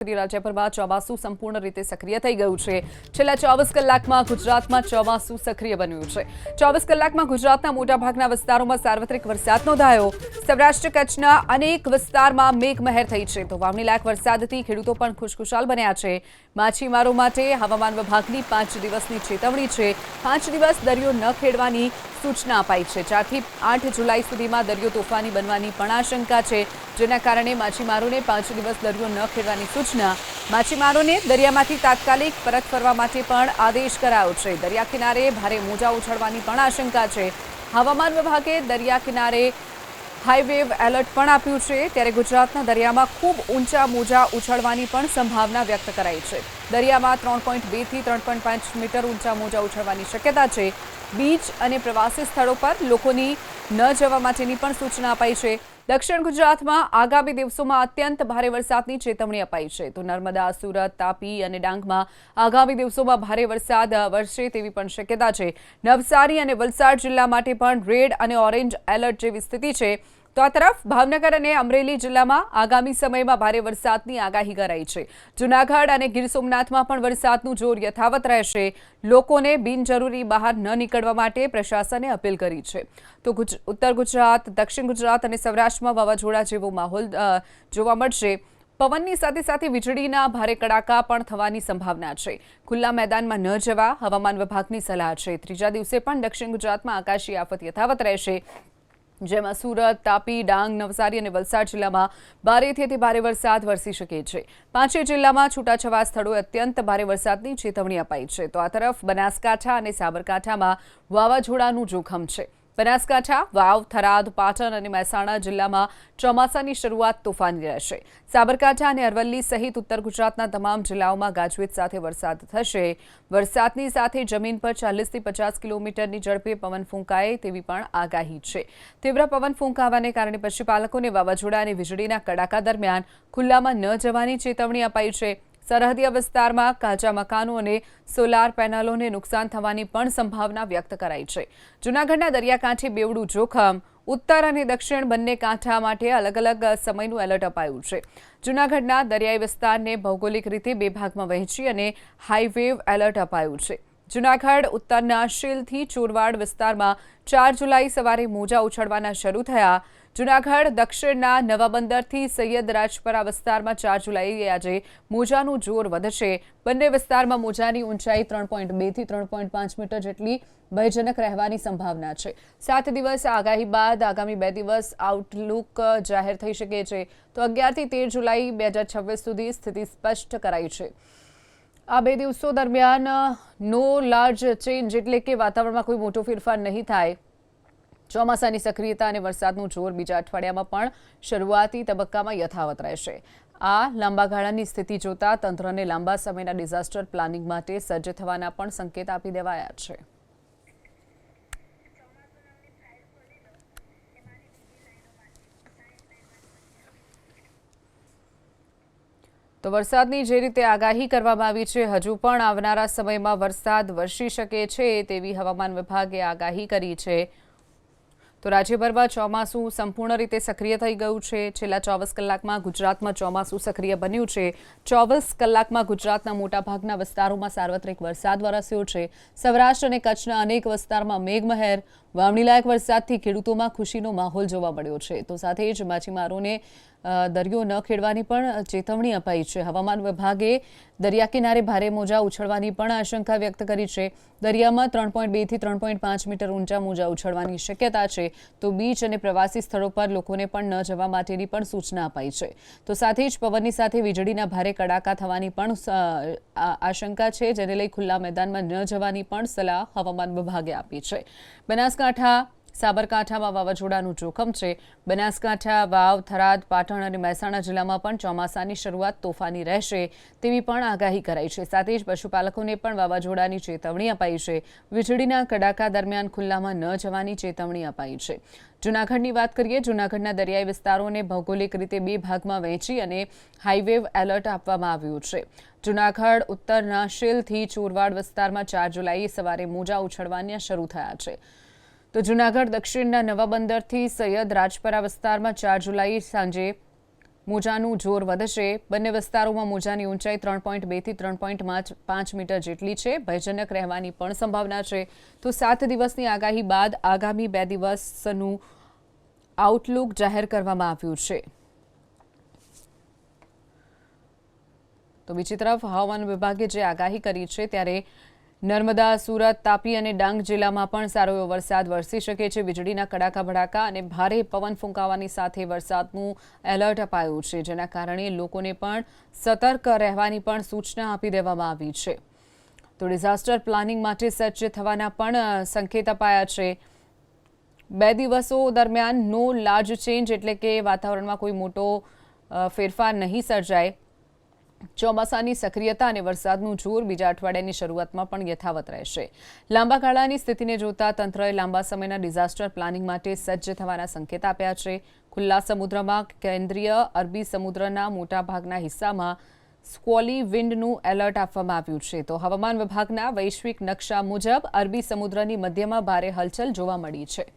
રાજ્યભરમાં ચોમાસું સંપૂર્ણ રીતે સક્રિય થઈ ગયું છે. છેલ્લા 24 કલાકમાં ગુજરાતમાં ચોમાસું સક્રિય બન્યું છે. 24 કલાકમાં ગુજરાતના મોટાભાગના વિસ્તારોમાં સાર્વત્રિક વરસાદ નોંધાયો. સૌરાષ્ટ્ર કચ્છના અનેક વિસ્તારમાં મેઘમહેર થઈ છે. તો વાવણીલાયક વરસાદથી ખેડૂતો પણ ખુશખુશાલ બન્યા છે. માછીમારો માટે હવામાન વિભાગની 5 દિવસની ચેતવણી છે. 5 દિવસ દરિયો ન ખેડવાની સૂચના અપાઈ છે. 4 થી 8 જુલાઈ સુધીમાં દરિયો તોફાની બનવાની પણ આશંકા છે, જેના કારણે માછીમારોને 5 દિવસ દરિયો ન ખેડવાની સૂચના. માછીમારોને દરિયામાંથી તાત્કાલિક પરત ફરવા માટે પણ આદેશ કરાયો છે. દરિયા કિનારે ભારે મોજા ઉછળવાની પણ આશંકા છે. હવામાન વિભાગે દરિયા કિનારે હાઈ વેવ એલર્ટ પણ આપ્યું છે. ત્યારે ગુજરાતના દરિયામાં ખૂબ ઊંચા મોજા ઉછળવાની પણ સંભાવના વ્યક્ત કરાઈ છે. દરિયામાં 3.2 થી 3.5 મીટર ઊંચા મોજા ઉછળવાની શક્યતા છે. બીચ અને પ્રવાસી સ્થળો પર લોકોની ન જવા માટેની પણ સૂચના અપાઈ છે. દક્ષિણ ગુજરાતમાં આગામી દિવસોમાં અત્યંત ભારે વરસાદની ચેતવણી અપાઈ છે. તો નર્મદા, સુરત, તાપી અને ડાંગમાં આગામી દિવસોમાં ભારે વરસાદ વરસે તેવી પણ શક્યતા છે. નવસારી અને વલસાડ જિલ્લા માટે પણ રેડ અને ઓરેન્જ એલર્ટ જેવી સ્થિતિ છે. તો આ તરફ ભાવનગર અને અમરેલી જિલ્લામાં આગામી સમયમાં ભારે વરસાદની આગાહી કરાઈ છે. જૂનાગઢ અને ગીર સોમનાથમાં પણ વરસાદનું જોર યથાવત રહેશે. લોકોને બિનજરૂરી બહાર ન નીકળવા માટે પ્રશાસને અપીલ કરી છે. તો ઉત્તર ગુજરાત, દક્ષિણ ગુજરાત અને સૌરાષ્ટ્રમાં વાવાઝોડા જેવો માહોલ જોવા મળશે. પવનની સાથે સાથે વીજળીના ભારે કડાકા પણ થવાની સંભાવના છે. ખુલ્લા મેદાનમાં ન જવા હવામાન વિભાગની સલાહ છે. ત્રીજા દિવસે પણ દક્ષિણ ગુજરાતમાં આકાશી આફત યથાવત રહેશે, જેમાં સુરત, તાપી, ડાંગ, નવસારી અને વલસાડ જિલ્લામાં ભારેથી અતિ ભારે વરસાદ વરસી શકે છે. 5 જિલ્લામાં છૂટાછવાયા સ્થળોએ અત્યંત ભારે વરસાદની ચેતવણી અપાઈ છે. તો આ તરફ બનાસકાંઠા અને સાબરકાંઠામાં વાવાઝોડાનું જોખમ છે. બનાસકાંઠા, વાવ, થરાદ, પાટણ અને મહેસાણા જિલ્લામાં ચોમાસાની શરૂઆત તોફાની રહેશે. સાબરકાંઠા અને અરવલ્લી સહિત ઉત્તર ગુજરાતના તમામ જિલ્લાઓમાં ગાજવીજ સાથે વરસાદ થશે. વરસાદની સાથે જમીન પર 40 થી 50 કિલોમીટરની ઝડપે પવન ફૂંકાય તેવી પણ આગાહી છે. તીવ્ર પવન ફૂંકાવાને કારણે પશુપાલકોને વાવાઝોડા અને વીજળીના કડાકા દરમિયાન ખુલ્લામાં ન જવાની ચેતવણી અપાઈ છે. સરહદીય વિસ્તારમાં કાચા મકાનો અને સોલાર પેનલોને નુકસાન થવાની પણ સંભાવના વ્યક્ત કરાઈ છે. જૂનાગઢના દરિયાકાંઠે બેવડું જોખમ. ઉત્તર અને દક્ષિણ બંને કાંઠા માટે અલગ અલગ સમયનું એલર્ટ અપાયું છે. જૂનાગઢના દરિયાઈ વિસ્તારને ભૌગોલિક રીતે 2 ભાગમાં વહેંચી અને હાઈ વેવ એલર્ટ અપાયું છે. જૂનાગઢ ઉત્તરના શીલથી ચોરવાડ વિસ્તારમાં 4 જુલાઈ સવારે મોજા ઉછળવાના શરૂ થયા. જૂનાગઢ દક્ષિણના નવાબંદરથી સૈયદ રાજપરા વિસ્તારમાં 4 જુલાઈએ આજે મોજાનું જોર વધશે. બંને વિસ્તારમાં મોજાની ઊંચાઈ 3.2 થી 3.5 મીટર જેટલી ભયજનક રહેવાની સંભાવના છે. 7 દિવસ આગાહી બાદ આગામી 2 દિવસ આઉટલુક જાહેર થઈ શકે છે. તો 11 થી 13 જુલાઈ 2026 સુધી સ્થિતિ સ્પષ્ટ કરાઈ છે. આ 2 દિવસો દરમિયાન નો લાર્જ ચેન્જ એટલે કે વાતાવરણમાં કોઈ મોટો ફેરફાર નહીં થાય. ચોમાસાની સક્રિયતા અને વરસાદનું જોર બીજા અઠવાડિયામાં પણ શરૂઆતી તબક્કામાં યથાવત રહેશે. આ લાંબા ગાળાની સ્થિતિ જોતા તંત્રને લાંબા સમયના ડિઝાસ્ટર પ્લાનિંગ માટે સજ્જ થવાના પણ સંકેત આપી દેવાયા છે. તો વરસાદની જે રીતે આગાહી કરવામાં આવી છે, હજુ પણ આવનારા સમયમાં વરસાદ વરસી શકે છે તેવી હવામાન વિભાગે આગાહી કરી છે. તો રાજ્યભરમાં ચોમાસું સંપૂર્ણ રીતે સક્રિય થઈ ગયું છે. છેલ્લા 24 કલાકમાં ગુજરાતમાં ચોમાસું સક્રિય બન્યું છે. 24 કલાકમાં ગુજરાતના મોટાભાગના વિસ્તારોમાં સાર્વત્રિક વરસાદ વરસ્યો છે. સૌરાષ્ટ્ર અને કચ્છના અનેક વિસ્તારમાં મેઘમહેર. વાવણીલાયક વરસાદથી ખેડૂતોમાં ખુશીનો માહોલ જોવા મળ્યો છે. તો સાથે જ માછીમારોને દરિયો ન ખેડવાની પણ ચેતવણી અપાઈ છે. હવામાન વિભાગે દરિયા કિનારે ભારે મોજા ઉછળવાની પણ આશંકા વ્યક્ત કરી છે. દરિયામાં 3.2 થી 3.5 મીટર ઊંચા મોજા ઉછળવાની શક્યતા છે. તો બીચ અને પ્રવાસી સ્થળો પર લોકોને પણ ન જવા માટેની પણ સૂચના અપાઈ છે. તો સાથે જ પવનની સાથે વીજળીના ભારે કડાકા થવાની પણ આશંકા છે, જેને લઈ ખુલ્લા મેદાનમાં ન જવાની પણ સલાહ હવામાન વિભાગે આપી છે. બનાસકાંઠા, સાબરકાંઠામાં વાવાઝોડાનું જોખમ છે. બનાસકાંઠા, વાવ, થરાદ, પાટણ અને મહેસાણા જિલ્લામાં પણ ચોમાસાની શરૂઆત તોફાની રહેશે તેવી પણ આગાહી કરાઈ છે. સાથે જ પશુપાલકોને પણ વાવાઝોડાની ચેતવણી અપાઈ છે. વીજળીના કડાકા દરમિયાન ખુલ્લામાં ન જવાની ચેતવણી અપાઈ છે. જૂનાગઢની વાત કરીએ. જૂનાગઢના દરિયાઈ વિસ્તારોને ભૌગોલિક રીતે 2 ભાગમાં વહેંચી અને હાઈવેવ એલર્ટ આપવામાં આવ્યું છે. જૂનાગઢ ઉત્તરના શીલથી ચોરવાડ વિસ્તારમાં 4 જુલાઈએ સવારે મોજા ઉછળવાના શરૂ થયા છે. તો જૂનાગઢ દક્ષિણના નવાબંદરથી સૈયદ રાજપરા વિસ્તારમાં 4 જુલાઈ સાંજે મોજાનું જોર વધશે. બંને વિસ્તારોમાં મોજાની ઊંચાઈ 3.2 થી 3.5 મીટર જેટલી છે. ભયજનક રહેવાની પણ સંભાવના છે. તો 7 દિવસની આગાહી બાદ આગામી 2 દિવસનું આઉટલુક જાહેર કરવામાં આવ્યું છે. તો બીજી તરફ હવામાન વિભાગે જે આગાહી કરી છે ત્યારે નર્મદા, સુરત, તાપી અને ડાંગ જિલ્લામાં પણ સારો એવો વરસાદ વરસી શકે છે. વીજળીના કડાકા ભડાકા અને ભારે પવન ફૂંકાવાની સાથે વરસાદનું એલર્ટ અપાયું છે, જેના કારણે લોકોને પણ સતર્ક રહેવાની પણ સૂચના આપી દેવામાં આવી છે. તો ડિઝાસ્ટર પ્લાનિંગ માટે સજ્જ થવાના પણ સંકેત અપાયા છે. 2 દિવસો દરમિયાન નો લાર્જ ચેન્જ એટલે કે વાતાવરણમાં કોઈ મોટો ફેરફાર નહીં સર્જાય. ચોમાસાની સક્રિયતા અને વરસાદનું જોર બીજા અઠવાડિયાની શરૂઆતમાં પણ યથાવત રહેશે. લાંબા ગાળાની સ્થિતિને જોતા તંત્રએ લાંબા સમયના ડિઝાસ્ટર પ્લાનિંગ માટે સજ્જ થવાના સંકેત આપ્યા છે. ખુલ્લા સમુદ્રમાં કેન્દ્રીય અરબી સમુદ્રના મોટાભાગના હિસ્સામાં સ્ક્વોલી વિન્ડનું એલર્ટ આપવામાં આવ્યું છે. તો હવામાન વિભાગના વૈશ્વિક નકશા મુજબ અરબી સમુદ્રની મધ્યમાં ભારે હલચલ જોવા મળી છે.